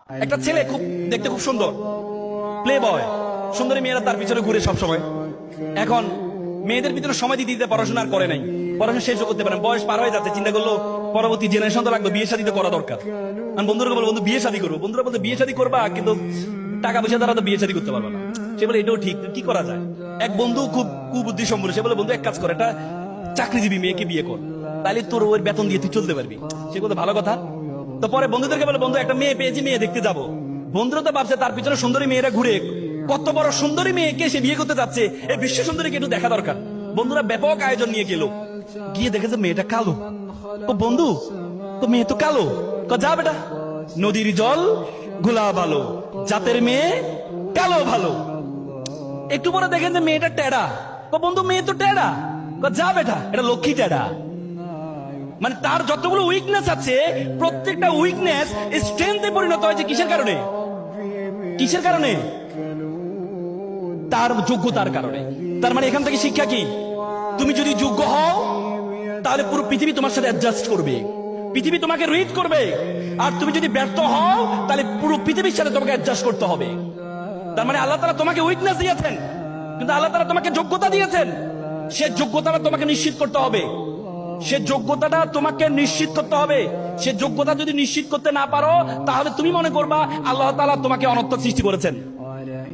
একটা ছেলে খুব দেখতে খুব সুন্দর, প্লে বয়, সুন্দরী মেয়েরা তার পিছনে ঘুরে সব সময়। এখন মেয়েদের ভিতরে সময় দিতে দিতে পড়াশোনা আর করে নাই, পড়াশোনা শেষ করতে পারে, বয়স পার হয়ে যাচ্ছে, চিন্তা করলো পরবর্তী জেনারেশন তো লাগবে, বিয়ে শাদী তো করা দরকার। আমি বন্ধুরা বলবো, বন্ধু বিয়ে শাদী করবো, বন্ধুরা বলতে বিয়ে শাদী করবা কিন্তু টাকা পয়সা দ্বারা তো বিয়ে শাদী করতে পারবে না। সে বলে এটাও ঠিক, কি করা যায়? এক বন্ধু খুব কুবুদ্ধি সম্পূর্ণ, সে বলে বন্ধু এক কাজ কর, একটা চাকরিজীবী মেয়েকে বিয়ে কর, তাহলে তোর ওই বেতন দিয়ে তুই চলতে পারবি। সে কথা ভালো কথা। তো পরে বন্ধুদেরকে বলে বন্ধু একটা মেয়ে পেয়েছি, মেয়ে দেখতে যাবো। বন্ধুরা তো ভাবছে তার পিছনে সুন্দরী মেয়েরা ঘুরে, কত বড় সুন্দরী মেয়েকে সে বিয়ে করতে যাচ্ছে, এই বিশ্ব সুন্দরীকে একটু দেখা দরকার। বন্ধুরা ব্যাপক আয়োজন নিয়ে গেল, গিয়ে দেখেছে মেয়েটা কালো। ও বন্ধু, তো মেয়ে তো কালো। যা বেটা, নদীর জল গোলা ভালো, জাতের মেয়ে কালো ভালো। একটু পরে দেখেন যে মেয়েটা টেডা। বন্ধু মেয়ে তো টেডা। যা বেটা, এটা লক্ষ্মী টেডা। মানে তার যতগুলো উইকনেস আছে, প্রত্যেকটা উইকনেস স্ট্রেংথে পরিণত হয়েছে কিসের কারণে? কিসের কারণে? তার যোগ্যতার কারণে। তার মানে এখান থেকে শিক্ষা কি? তুমি যদি যোগ্য হও তাহলে পুরো পৃথিবী তোমার সাথে অ্যাডজাস্ট করবে, পৃথিবী তোমাকে রিড করবে। আর তুমি যদি ব্যর্থ হও তাহলে পুরো পৃথিবীর সাথে তোমাকে অ্যাডজাস্ট করতে হবে। তার মানে আল্লাহ তাআলা তোমাকে উইকনেস দিয়েছেন, কিন্তু আল্লাহ তাআলা তোমাকে যোগ্যতা দিয়েছেন। সে যোগ্যতাটা তোমাকে নিশ্চিত করতে হবে, সে যোগ্যতাটা তোমাকে নিশ্চিত করতে হবে। সে যোগ্যতা যদি নিশ্চিত করতে না পারো, তাহলে তুমি মনে করবা আল্লাহ তাআলা তোমাকে অনর্থক সৃষ্টি করেছেন।